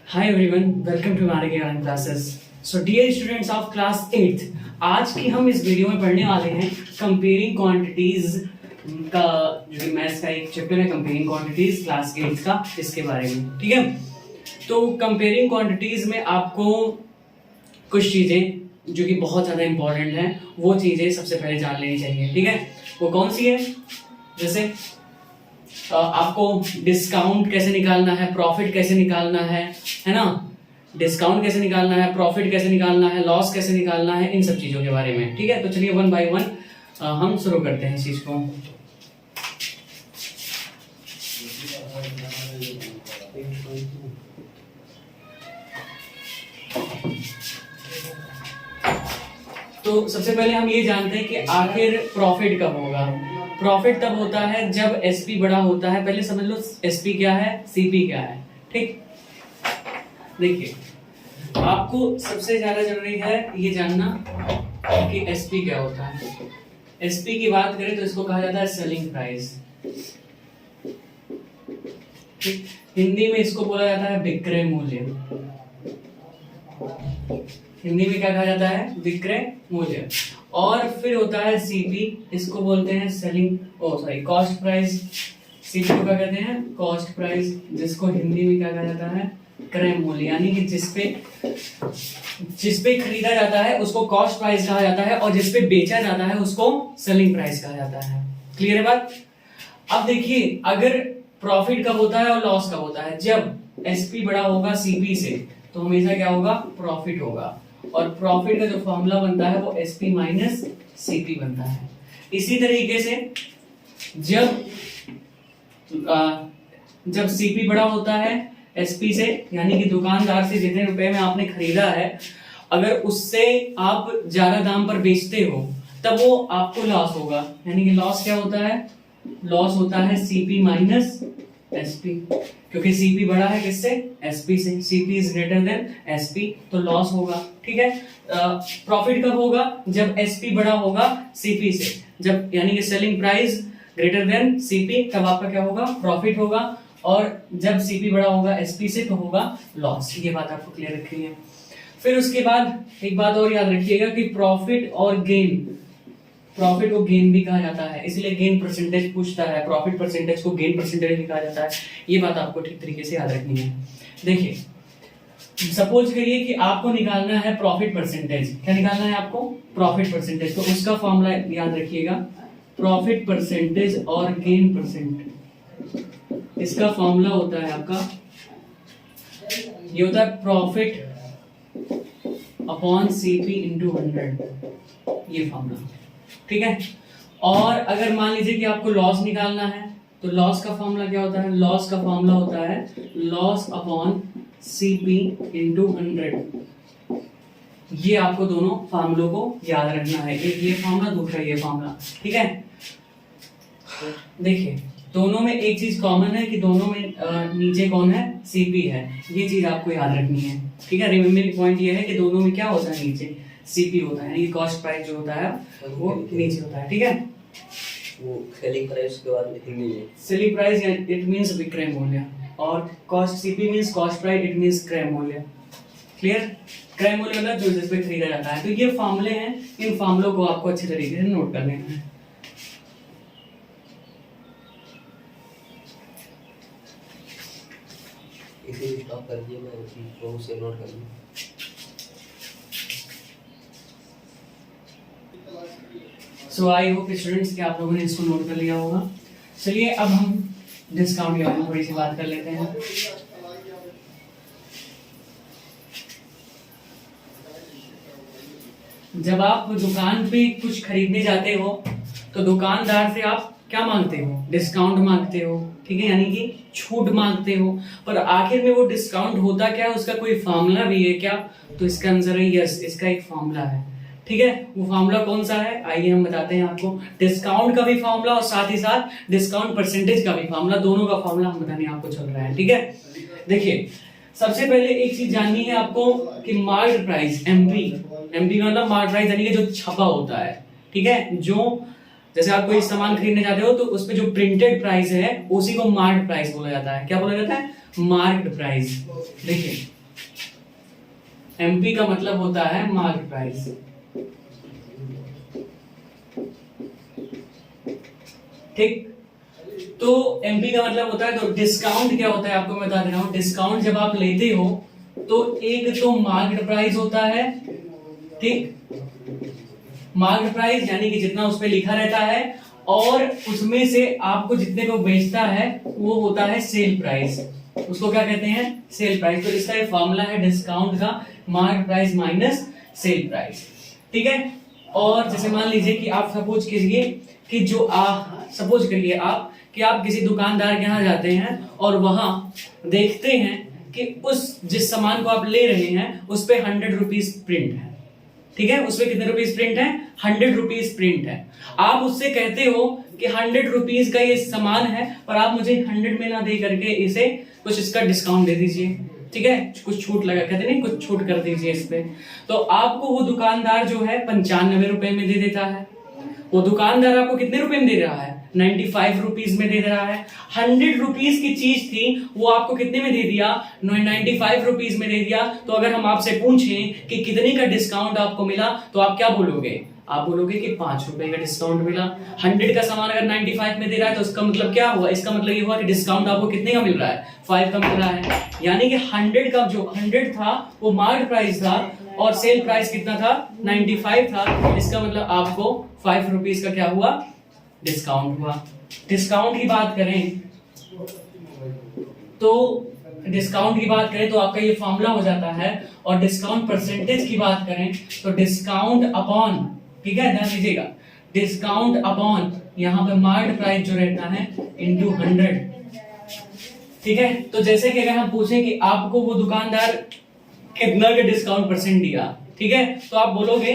Hi everyone, welcome to Marike online classes. So dear students of class 8th, आज की हम इस video में पढ़ने वाले हैं कंपेयरिंग क्वांटिटीज का जो मैथ्स का एक चैप्टर है कंपेयरिंग क्वांटिटीज क्लास 8 का, इसके बारे में। ठीक है, तो कंपेयरिंग क्वांटिटीज में आपको कुछ चीजें जो कि बहुत ज्यादा इंपॉर्टेंट हैं वो चीजें सबसे पहले जान लेनी चाहिए। ठीक है, वो कौन सी है? जैसे आपको डिस्काउंट कैसे निकालना है, प्रॉफिट कैसे निकालना है ना, डिस्काउंट कैसे निकालना है, प्रॉफिट कैसे निकालना है, लॉस कैसे निकालना है, इन सब चीजों के बारे में। ठीक है, तो चलिए वन बाय वन हम शुरू करते हैं इस चीज को। तो सबसे पहले हम ये जानते हैं कि आखिर प्रॉफिट कब होगा। प्रॉफिट तब होता है जब एसपी बड़ा होता है। पहले समझ लो एसपी क्या है, सीपी क्या है। ठीक, देखिए आपको सबसे ज्यादा जरूरी है ये जानना कि एसपी क्या होता है। एसपी की बात करें तो इसको कहा जाता है सेलिंग प्राइस। हिंदी में इसको बोला जाता है विक्रय मूल्य। हिंदी में क्या कहा जाता है? विक्रय मूल्य। और फिर होता है सीपी, इसको बोलते हैं कॉस्ट प्राइस। सीपी को क्या कहते हैं? कॉस्ट प्राइस, जिसको हिंदी में क्या कहा जाता है? क्रय मूल्य। यानी कि जिसपे खरीदा जाता है उसको कॉस्ट प्राइस कहा जाता है और जिसपे बेचा जाता है उसको सेलिंग प्राइस कहा जाता है। क्लियर है बात? अब देखिए, अगर प्रॉफिट कब होता है और लॉस कब होता है? जब एसपी बड़ा होगा सीपी से तो हमेशा क्या होगा? प्रॉफिट होगा। और प्रॉफिट का जो फॉर्मूला बनता है वो एसपी माइनस सीपी बनता है। इसी तरीके से जब सीपी बड़ा होता है एसपी से, यानी कि दुकानदार से जितने रुपए में आपने खरीदा है, अगर उससे आप ज्यादा दाम पर बेचते हो तब वो आपको लॉस होगा। यानी कि लॉस क्या होता है? लॉस होता है सीपी माइनस एसपी, क्योंकि सीपी बड़ा है किससे? एसपी से। CP is greater than SP, तो लॉस होगा। ठीक है, प्रॉफिट कब होगा? जब एसपी बड़ा होगा सीपी से। जब यानी कि selling price greater than CP, तब आपका क्या होगा? प्रॉफिट होगा। और जब सीपी बड़ा होगा एसपी से तो होगा लॉस। ये बात आपको क्लियर रखनी है। फिर उसके बाद एक बात और याद रखिएगा कि प्रॉफिट और गेन, प्रॉफिट को गेन भी कहा जाता है, इसलिए गेन परसेंटेज पूछता है। प्रॉफिट परसेंटेज को गेन परसेंटेज भी कहा जाता है। ये बात आपको ठीक तरीके से याद रखनी है। देखिए, सपोज करिए कि आपको निकालना है प्रॉफिट परसेंटेज। क्या निकालना है आपको? Profit percentage. तो उसका फॉर्मूला याद रखिएगा, प्रॉफिट परसेंटेज और गेन परसेंट। इसका फॉर्मूला होता है आपका, ये होता है प्रॉफिट अपॉन सीपी इंटू 100, ये फॉर्मूला। ठीक है, और अगर मान लीजिए कि आपको लॉस निकालना है तो लॉस का फॉर्मूला क्या होता है? लॉस का फॉर्मूला होता है लॉस अपॉन सीपी इंटू 100। ये आपको दोनों फॉर्मूलों को याद रखना है, एक ये फॉर्मूला, दूसरा ये फॉर्मूला। ठीक है, देखिए दोनों में एक चीज कॉमन है कि दोनों में नीचे कौन है? सीपी है। ये चीज आपको याद रखनी है। ठीक है, रिमेम्बरिंग पॉइंट ये है कि दोनों में क्या होता है? नीचे सीपी होता है, यानी कॉस्ट प्राइस जो होता है वो नीचे होता है। ठीक है, वो सेलिंग प्राइस के बाद हिंदी में सेलिंग प्राइस इट मींस विक्रय मूल्य, और cost CP means cost price, it means क्रय मूल्य। क्लियर? क्रय मूल्य मतलब जो जिस पे खरीदा जाता है। तो ये फॉर्मूले हैं, इन फॉर्मूलों को आपको अच्छे तरीके से नोट करने हैं। इसे स्टॉप कर दिए, मैं उसी को से नोट कर लूं। सो आई होप स्टूडेंट्स कि आप लोगों ने इसको नोट कर लिया होगा। चलिए अब हम डिस्काउंट के बारे में थोड़ी सी बात कर लेते हैं। जब आप दुकान पे कुछ खरीदने जाते हो तो दुकानदार से आप क्या मांगते हो? डिस्काउंट मांगते हो। ठीक है, यानी कि छूट मांगते हो। पर आखिर में वो डिस्काउंट होता क्या है? उसका कोई फॉर्मूला भी है क्या? तो इसका आंसर है यस, इसका एक फॉर्मूला है। ठीक है, वो फॉर्मूला कौन सा है? आइए हम बताते हैं आपको। डिस्काउंट का भी फॉर्मूला और साथ ही साथ डिस्काउंट परसेंटेज का भी फॉर्मूला, दोनों का फॉर्मूला हम बताने आपको चल रहा है। ठीक है, देखिए सबसे पहले एक चीज जाननी है आपको कि मार्क्ड प्राइस, एमपी का मतलब मार्क्ड प्राइस यानी कि जो छपा होता है। ठीक है, जो जैसे आप कोई सामान खरीदने जाते हो तो उस पे जो प्रिंटेड प्राइस है उसी को मार्क्ड प्राइस बोला जाता है। क्या बोला जाता है? Marked price. देखिए एमपी का मतलब होता है मार्केट प्राइस। ठीक, तो एमपी का मतलब होता है, तो डिस्काउंट क्या होता है आपको मैं बता दे रहा हूं। डिस्काउंट जब आप लेते हो तो एक तो मार्केट प्राइस होता है, ठीक, मार्केट प्राइस यानी कि जितना उस पे लिखा रहता है, और उसमें से आपको जितने को बेचता है वो होता है सेल प्राइस, उसको क्या कहते हैं, सेल प्राइस। तो इसका ये फॉर्मूला है डिस्काउंट का, market price minus sale price, ठीक है। और जैसे मान लीजिए कि आप सपोज कीजिए कि जो सपोज करिए आप कि आप किसी दुकानदार के यहाँ जाते हैं और वहां देखते हैं कि उस जिस सामान को आप ले रहे हैं उस पे 100 रुपीज प्रिंट है, ठीक है, उसपे कितने रुपीज प्रिंट है, 100 रुपीज प्रिंट है। आप उससे कहते हो कि 100 रुपीज का ये सामान है, पर आप मुझे 100 में ना दे करके इसे कुछ इसका डिस्काउंट दे दीजिए, ठीक है, कुछ छूट लगा, कहते नहीं कुछ छूट कर दीजिए इस पे। तो आपको वो दुकानदार जो है 95 रुपए में दे देता है। वो दुकानदार आपको कितने रुपए में दे रहा है, 95 रुपीज में दे रहा है। 100 रुपीज की चीज थी वो आपको कितने में दे दिया, 95 रुपीज में दे दिया। तो अगर हम आपसे पूछें कि कितने का डिस्काउंट आपको मिला तो आप क्या बोलोगे, आप बोलोगे कि 5 रुपए का डिस्काउंट मिला। 100 का सामान अगर 95 में दे रहा है तो इसका मतलब क्या हुआ, इसका मतलब ये हुआ कि डिस्काउंट आपको कितने का मिल रहा है, 5 का मिल रहा है। यानी कि 100 का जो 100 था वो मार्केट प्राइस था और सेल प्राइस कितना था, 95 था। इसका मतलब आपको 5 रुपीज का क्या हुआ, डिस्काउंट हुआ। डिस्काउंट की बात करें तो आपका ये फॉर्मूला हो जाता है। और डिस्काउंट परसेंटेज की बात करें तो डिस्काउंट अपॉन, ठीक है, ध्यान दीजिएगा, डिस्काउंट अपॉन यहाँ पे मार्केट प्राइस जो रहता है इनटू 100, ठीक है। तो जैसे कि अगर हम पूछें कि आपको वो दुकानदार कितना का डिस्काउंट परसेंट दिया, ठीक है, तो आप बोलोगे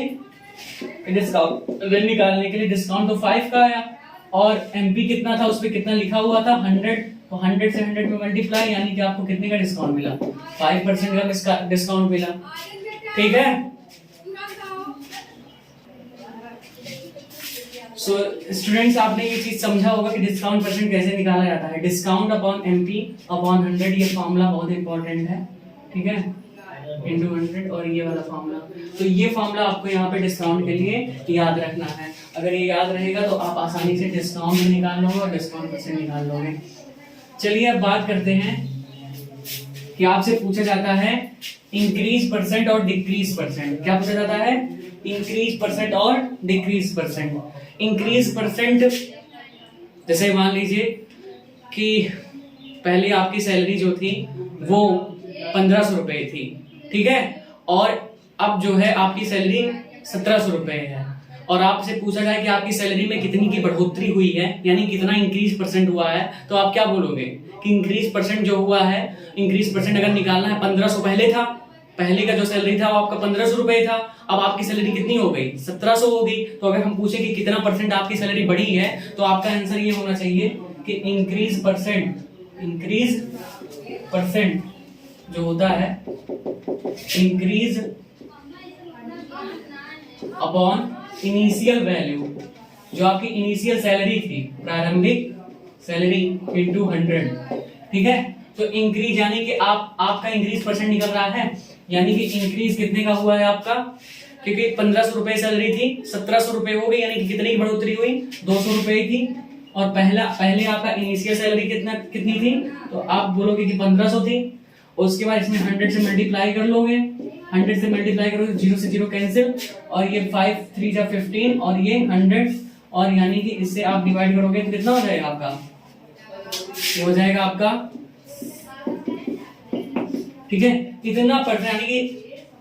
डिस्काउंट रेट निकालने के लिए डिस्काउंट तो 5 का आया और एमपी कितना था, उस पे कितना लिखा हुआ था 100, तो 100 से 100 में मल्टीप्लाई, यानी कि आपको कितने का डिस्काउंट मिला, 5% का डिस्काउंट मिला, ठीक है। सो स्टूडेंट्स आपने ये चीज समझा होगा कि डिस्काउंट परसेंट कैसे निकाला जाता है। डिस्काउंट अपॉन एमपी अपॉन 100, ये फॉर्मूला बहुत इंपॉर्टेंट है, ठीक है, इंटू 100 और ये वाला फॉर्मूला। तो ये फॉर्मूला आपको यहाँ पे डिस्काउंट के लिए याद रखना है। अगर ये याद रहेगा तो आप आसानी से डिस्काउंट भी निकाल लोगे और डिस्काउंट परसेंट निकाल लोगे। चलिए अब बात करते हैं कि आपसे पूछा जाता है इंक्रीज परसेंट और डिक्रीज परसेंट। क्या पूछा जाता है, इंक्रीज परसेंट और डिक्रीज परसेंट। इंक्रीज परसेंट जैसे मान लीजिए कि पहले आपकी सैलरी जो थी वो 1500 रुपए थी, ठीक है, और अब जो है आपकी सैलरी 1700 रुपए है और आपसे पूछा जाए कि आपकी सैलरी में कितनी की बढ़ोतरी हुई है, यानी कितना इंक्रीज परसेंट हुआ है, तो आप क्या बोलोगे कि इंक्रीज परसेंट जो हुआ है, इंक्रीज परसेंट अगर निकालना है 1500 पहले था, पहले का जो सैलरी था वो आपका 1500 रुपए था, अब आपकी सैलरी कितनी हो गई, 1700 हो गई। तो अगर हम पूछे कि कितना परसेंट आपकी सैलरी बढ़ी है तो आपका आंसर ये होना चाहिए कि इंक्रीज परसेंट जो होता है इंक्रीज अपॉन इनिशियल वैल्यू, जो आपकी इनिशियल सैलरी थी, प्रारंभिक सैलरी इनटू 100, ठीक है। तो इंक्रीज यानी कि आपका इंक्रीज परसेंट निकल रहा है, यानी कि इंक्रीज कितने का हुआ है आपका, क्योंकि 1500 रुपए सैलरी थी 1700 रुपए हो गई, यानी कि कितने की बढ़ोतरी हुई, 200 रुपए की। और पहले आपका इनिशियल सैलरी कितनी थी, तो आप बोलोगे कि 1500 थी, और उसके बाद इसमें 100 से मल्टीप्लाई कर लोगे, 100 से मल्टीप्लाई करोगे, 0 से 0 कैंसिल, और ये 5 3 जा 15 और ये 100, और यानी कि इससे आप डिवाइड करोगे तो कितना हो जाएगा आपका, ये हो जाएगा आपका, ठीक है, इतना परसेंट, यानी कि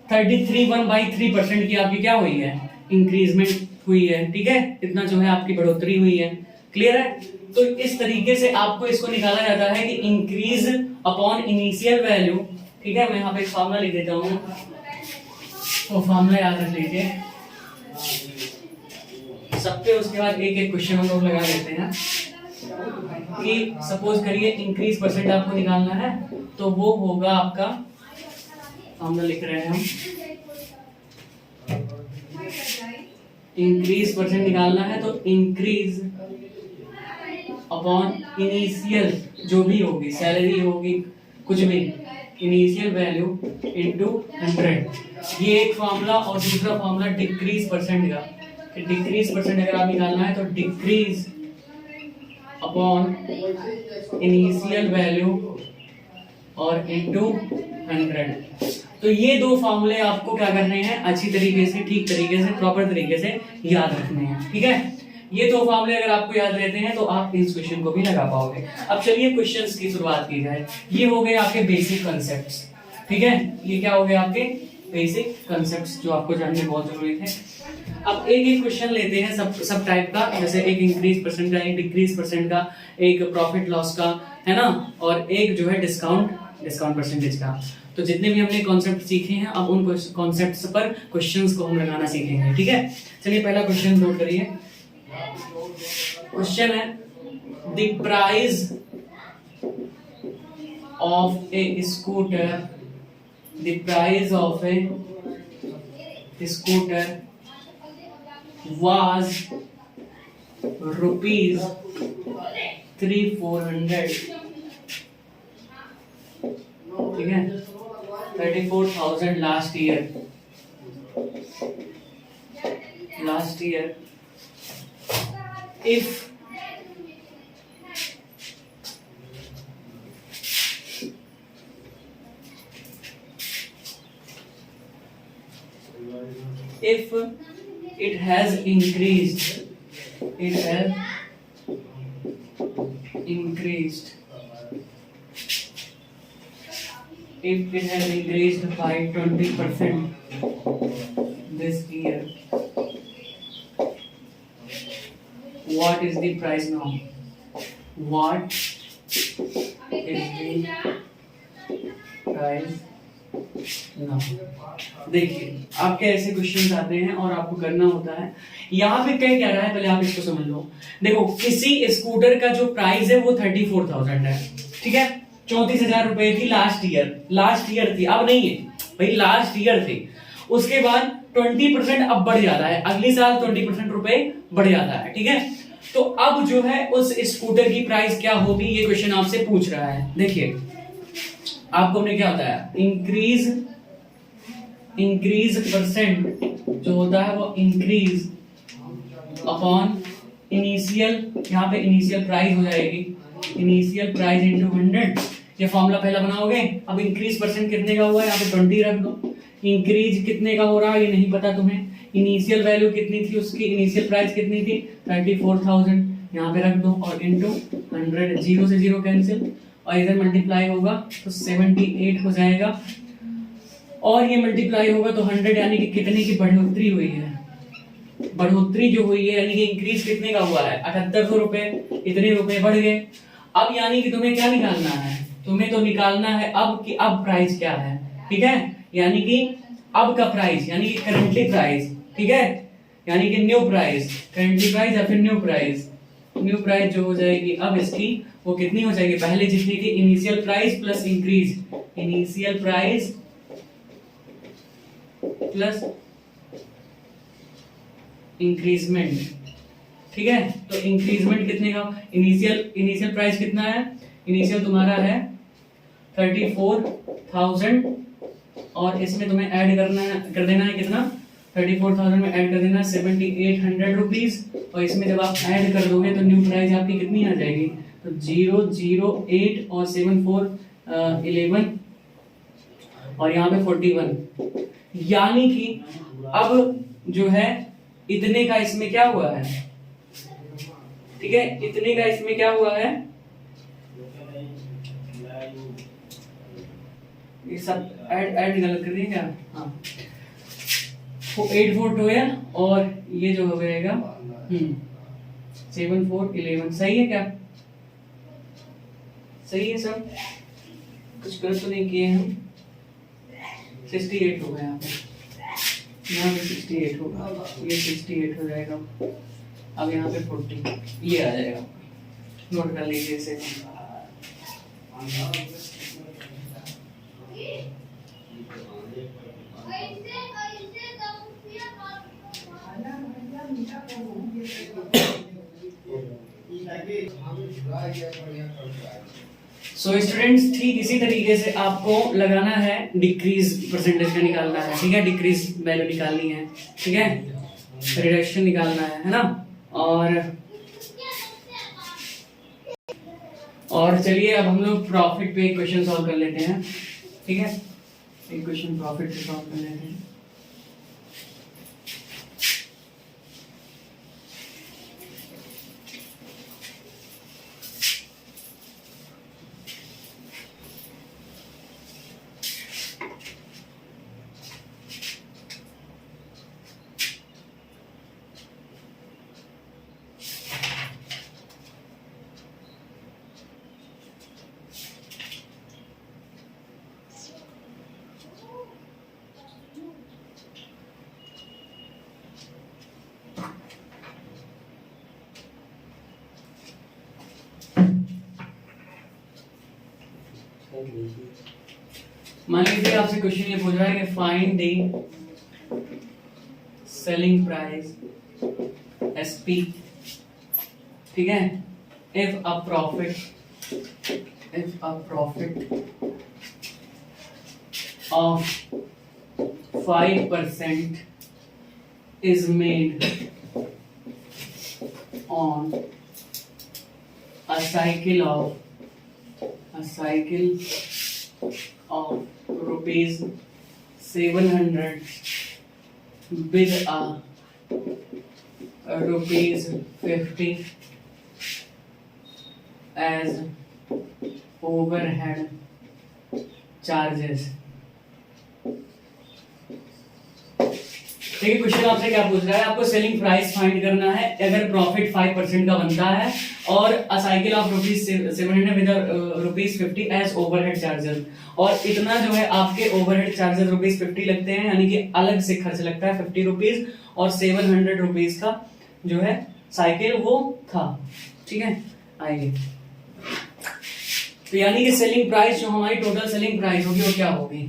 33.13% की आपकी क्या हुई है, इंक्रीजमेंट हुई है, ठीक है, इतना जो है आपकी बढ़ोतरी हुई है। क्लियर है। तो इस तरीके से आपको इसको निकाला जाता है कि इंक्रीज अपॉन इनिशियल वैल्यू, ठीक है। मैं यहाँ पे फॉर्मूला लिख देता हूँ, वो फॉर्मूला याद रख लीजिए सब पे। उसके बाद एक एक क्वेश्चन हम लोग लगा देते हैं कि सपोज करिए इंक्रीज परसेंट आपको निकालना है, तो वो होगा आपका, फॉर्मूला लिख रहे हैं हम, इंक्रीज परसेंट निकालना है तो इंक्रीज अपॉन इनिशियल जो भी होगी, सैलरी होगी, कुछ भी, इनिशियल वैल्यू इनटू 100, ये एक फॉर्मूला। और दूसरा फॉर्मूला डिक्रीज परसेंट का, कि डिक्रीज परसेंट अगर आप निकालना है तो डिक्रीज अपॉन इनिशियल वैल्यू और इनटू 100। तो ये दो फॉर्मूले आपको क्या करने हैं, अच्छी तरीके से, ठीक तरीके से, प्रॉपर तरीके से याद रखने हैं, ठीक है। ये दो फॉर्मूले अगर आपको याद रहते हैं तो आप इस क्वेश्चन को भी लगा पाओगे। अब चलिए क्वेश्चंस की शुरुआत की जाए। ये हो गए आपके बेसिक कॉन्सेप्ट्स, ठीक है। ये क्या हो गए आपके बेसिक कॉन्सेप्ट्स जो आपको जानने बहुत जरूरी थे। अब एक एक क्वेश्चन लेते हैं सब टाइप का, जैसे एक इंक्रीज परसेंट का, एक डिक्रीज परसेंट का, एक प्रॉफिट लॉस का, है ना, और एक जो है डिस्काउंट परसेंटेज का। तो जितने भी हमने कॉन्सेप्ट सीखे हैं, अब उन कॉन्सेप्ट्स पर क्वेश्चंस को हम लगाना सीखेंगे, ठीक है। चलिए पहला क्वेश्चन नोट करिए। क्वेश्चन है the price of A scooter, the price of A scooter was rupees 3,400, ठीक है, 34,000 last year. if it has increased by 20% this year, what is the price now? What is the price now? देखिए आपके ऐसे question आते हैं और आपको करना होता है। यहाँ पे क्या रहा है, पहले आप इसको समझ लो। देखो किसी स्कूटर का जो प्राइस है वो 34,000 है, ठीक है। 34,000 रुपए थी लास्ट ईयर थी, अब नहीं है भाई, लास्ट ईयर थी। उसके बाद 20% अब बढ़ जाता है, अगले साल 20% रुपए बढ़ जाता है, ठीक है। तो अब जो है उस स्कूटर की प्राइस क्या होगी, ये क्वेश्चन आपसे पूछ रहा है। देखिए आपको हमने क्या बताया, इंक्रीज परसेंट जो होता है वो इंक्रीज अपॉन इनिशियल, यहाँ पे इनिशियल प्राइस हो जाएगी, इनिशियल प्राइस इनटू 100। ये फॉर्मूला पहला बनाओगे। अब इंक्रीज परसेंट कितने का हुआ है, यहाँ पे 20 रख दो। इंक्रीज कितने का हो रहा है ये नहीं पता तुम्हें, इनिशियल वैल्यू कितनी थी उसकी, इनिशियल प्राइस कितनी थी 34,000, यहाँ पे रख दो, और इनटू 100, 0 से 0 कैंसिल, और इधर मल्टीप्लाई होगा तो 78 हो जाएगा, और ये मल्टीप्लाई होगा तो 100, यानी कि कितने की बढ़ोतरी हुई है, बढ़ोतरी जो हुई है, यानी कि इंक्रीज कितने का हुआ है 7800 रुपए, इतने रुपए बढ़ गए। अब यानी कि तुम्हें क्या निकालना है, तुम्हें तो निकालना है अब कि अब प्राइस क्या है, ठीक है, यानी कि अब का प्राइस, यानी कि करंटली प्राइस, ठीक है, यानी कि न्यू प्राइस, करंटली प्राइस या फिर न्यू प्राइस जो हो जाएगी अब इसकी, वो कितनी हो जाएगी, पहले जितनी थी initial price plus increase, initial price plus increment, ठीक है। तो इंक्रीजमेंट कितने का, इनिशियल प्राइस कितना है, इनिशियल तुम्हारा है 34,000, और इसमें तुम्हें ऐड कर देना है कितना, 34,000 में ऐड कर देना 7,800 रुपीज, और इसमें जब आप ऐड कर दोगे तो न्यू प्राइस आपकी कितनी आ जाएगी, तो 008 और 7 4 11, और यहाँ पे 41, यानी कि अब जो है इतने का इसमें क्या हुआ है, ठीक है, इतने का इसमें क्या हुआ है, ये सब ऐड गलत कर दिए क्या, हाँ, 8,412, और ये जो हो जाएगा 7 4 11, सही है क्या, सही है सब, कुछ गलत तो नहीं किए हम। 68 हो गया यहाँ पे 68 होगा, ये 68 हो जाएगा, अब यहाँ पे 40 ये आ जाएगा, नोट कर लीजिए इसे। सो स्टूडेंट्स ठीक इसी तरीके से आपको लगाना है, डिक्रीज परसेंटेज का निकालना है, ठीक है, डिक्रीज वैल्यू निकालनी है, ठीक है, रिडक्शन निकालना है ना। और चलिए अब हम लोग प्रॉफिट पे एक क्वेश्चन सॉल्व कर लेते हैं, ठीक है, एक क्वेश्चन प्रॉफिट पे सॉल्व कर लेते हैं। मान लीजिए आपसे क्वेश्चन ये पूछ रहा है कि find the selling price SP, ठीक है, if a profit of 5% is made on a cycle of rupees 700 with a rupees 50 as overhead charges। देखिए क्वेश्चन आपसे क्या पूछ रहा है, आपको सेलिंग प्राइस फाइंड करना है अगर प्रॉफिट 5% का बनता है और a cycle of rupees 700 with rupees 50 as overhead charges, और इतना जो है आपके ओवरहेड चार्जेस रुपीज 50 लगते हैं, यानी कि अलग से खर्च लगता है 50 रुपीज, और 700 रुपीज का जो है साइकिल वो था, ठीक है। आइए तो यानी कि सेलिंग प्राइस जो हमारी टोटल सेलिंग प्राइस होगी वो क्या होगी,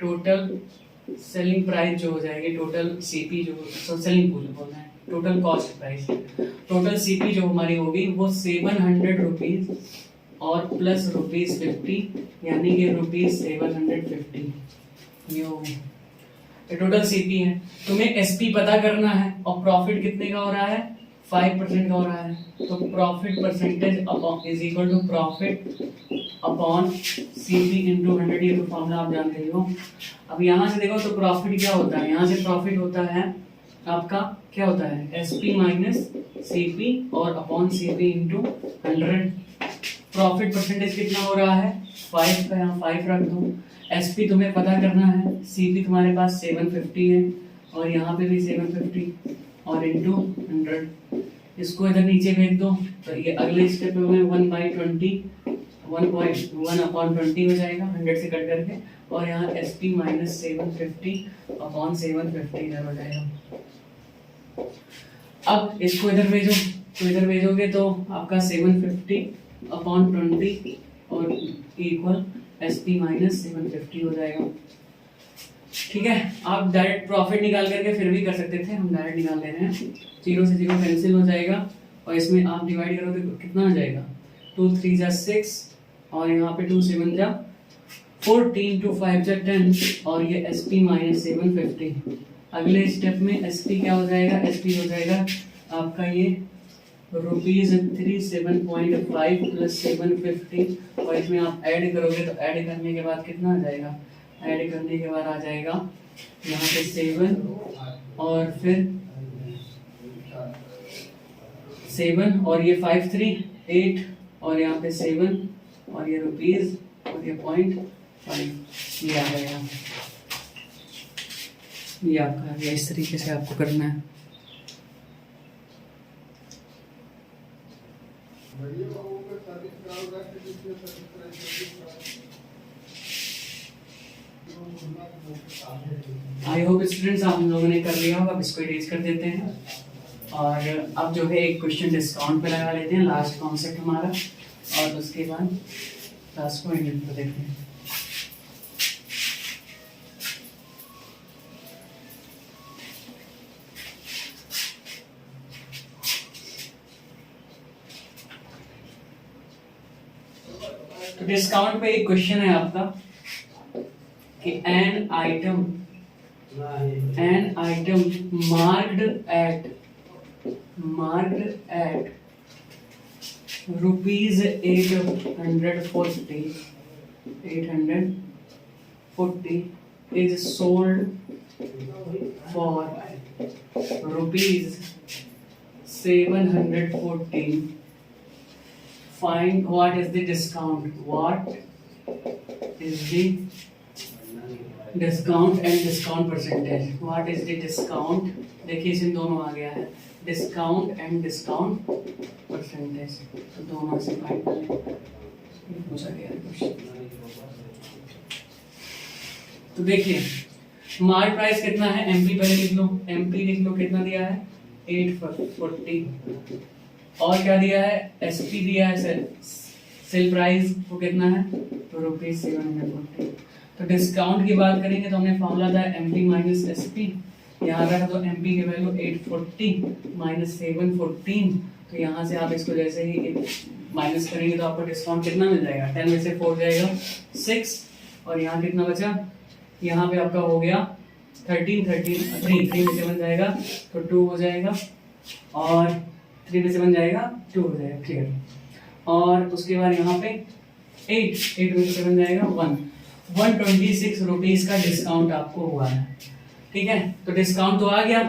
टोटल सेलिंग प्राइस जो हो जाएगी, टोटल सीपी जो सेलिंग बोलना है, total cost price, total CP जो हमारी होगी वो 700 रुपीज और प्लस रुपीज 50, यानी कि रुपीज 750 ये होगी, ये टोटल सीपी है। तुम्हें एसपी पता करना है और प्रॉफिट कितने का हो रहा है, 5% का हो रहा है, तो profit percentage is equal to profit upon CP into 100, ये तो फॉर्मूला आप जानते ही हो। अब यहाँ से देखो तो प्रॉफिट क्या होता है, यहाँ से प्रॉफिट होता है आपका क्या होता है, एसपी माइनस सीपी और upon CP into 100। Profit percentage कितना हो रहा है, 5 का, यहाँ 5 रख दो। एसपी तुम्हें पता करना है, सीपी तुम्हारे पास 750 है और यहाँ पे भी 750 और इनटू 100, इसको इधर नीचे भेज दो तो ये अगले स्टेप में 1/20 1/1/20 हो जाएगा 100 से कट करके, और यहाँ SP माइनस 750 अपॉन 750 इधर हो जाएगा। अब इसको इधर भेजो, तो इधर भेजोगे तो आपका 750 अपॉन 20 और इक्वल SP माइनस 750 हो जाएगा, ठीक है। आप डायरेक्ट प्रॉफिट निकाल करके फिर भी कर सकते थे, हम डायरेक्ट निकाल ले रहे हैं। 0 से 0 कैंसिल हो जाएगा और इसमें आप डिवाइड करोगे तो कितना आ जाएगा, 2 3 जा 6 और यहाँ पे 2 7 जा 14, 2 5 जा 10 और ये SP माइनस 750। अगले स्टेप में SP क्या हो जाएगा, SP हो जाएगा आपका ये रुपीज 37.5 प्लस 750, और इसमें आप ऐड करोगे तो ऐड करने के बाद कितना आ जाएगा, ऐड करने के बाद आ जाएगा यहाँ पे 7 और फिर 7 और ये 5 3 8 और यहाँ पे 7 और ये रुपीज और ये 0.5, ये आ जाएगा। ये आपका ये इस तरीके से आपको करना है। आई होप स्टूडेंट्स आप लोगों ने कर लिया होगा। अब इसको इरेज कर देते हैं और अब जो है एक क्वेश्चन डिस्काउंट पे लगा लेते हैं, लास्ट कॉन्सेप्ट हमारा, और उसके बाद लास्ट को एंड पे देखते हैं। तो डिस्काउंट पे एक क्वेश्चन है आपका कि an item marked at rupees 840 is sold for rupees 714. Find what is the discount. What is the discount and discount percentage. What is the discount. देखिए इसमें दोनों आ गया है, डिस्काउंट एंड डिस्काउंट परसेंटेज. तो दोनों से फाइंड कर लें. पूछा गया है क्वेश्चन. तो देखिए मार्क प्राइस कितना है. एमपी पहले लिख लो. एमपी लिख लो. कितना दिया है 840. और क्या दिया है एसपी दिया है. सेल प्राइस वो कितना है तो ₹740. तो डिस्काउंट की बात करेंगे तो हमने फॉर्मूला था एमपी माइनस एसपी. यहाँ रखा तो एमपी की वैल्यू 840 माइनस 714. तो यहाँ से आप इसको जैसे ही माइनस करेंगे तो आपको डिस्काउंट कितना मिल जाएगा. 10 में से 4 जाएगा 6. और यहाँ कितना बचा. यहाँ पे आपका हो गया 13 3 में से बन जाएगा तो 2 हो जाएगा. और 3 में से बन जाएगा 2 हो जाएगा. क्लियर. और उसके बाद यहाँ पे 8 में से बन जाएगा 126 रुपीज का डिस्काउंट आपको हुआ है. ठीक है. तो डिस्काउंट तो आ गया.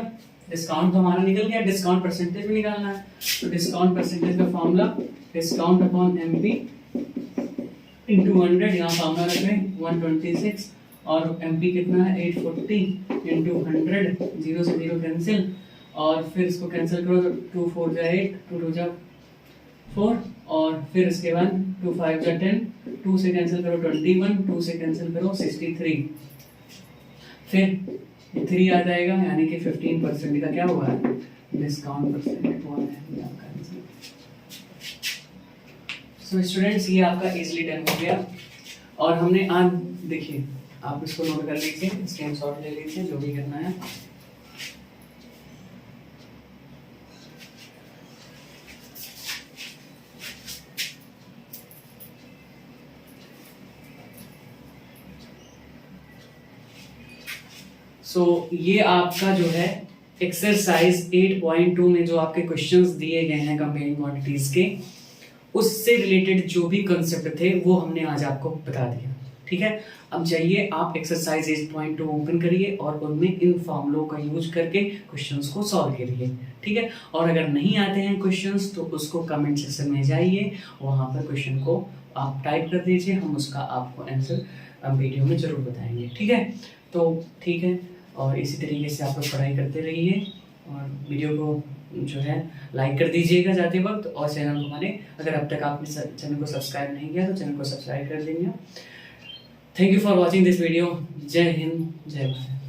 डिस्काउंट तो हमारा निकल गया. डिस्काउंट परसेंटेज भी निकालना है. तो डिस्काउंट परसेंटेज का formula discount upon MP into 100. यहाँ फॉर्मूला रख रहे हैं 126. और एमपी कितना है 840 इंटू 100. 0 से 0 कैंसिल. और फिर इसको कैंसिल करो तो 2 4 जा 8, 2 2 जा 4. और फिर इसके बाद 2 5 जा 10. 2 से कैंसिल करो 21. 2 से कैंसिल करो 63. फिर 3 आ जाएगा यानी कि 15% का क्या हुआ है डिस्काउंट परसेंट हुआ है. सो स्टूडेंट्स ये आपका इजीली डन हो गया. और हमने आज देखिए आप इसको नोट कर लीजिए, स्क्रीनशॉट ले लीजिए जो भी करना है. सो ये आपका जो है एक्सरसाइज 8.2 में जो आपके क्वेश्चंस दिए गए हैं कंपेयरिंग क्वांटिटीज के, उससे रिलेटेड जो भी कंसेप्ट थे वो हमने आज आपको बता दिया. ठीक है. अब जाइए आप एक्सरसाइज 8.2 ओपन करिए और उनमें इन फॉर्मूलों का यूज करके क्वेश्चंस को सॉल्व करिए. ठीक है. और अगर नहीं आते हैं क्वेश्चंस तो उसको कमेंट सेक्शन में जाइए, वहां पर क्वेश्चन को आप टाइप कर दीजिए, हम उसका आपको आंसर वीडियो में जरूर बताएंगे. ठीक है. तो ठीक है. और इसी तरीके से आप लोग पढ़ाई करते रहिए और वीडियो को जो है लाइक कर दीजिएगा जाते वक्त. और चैनल को हमारे अगर अब तक आपने चैनल को सब्सक्राइब नहीं किया तो चैनल को सब्सक्राइब कर देंगे. Thank you for watching this video. जय हिंद, जय भारत.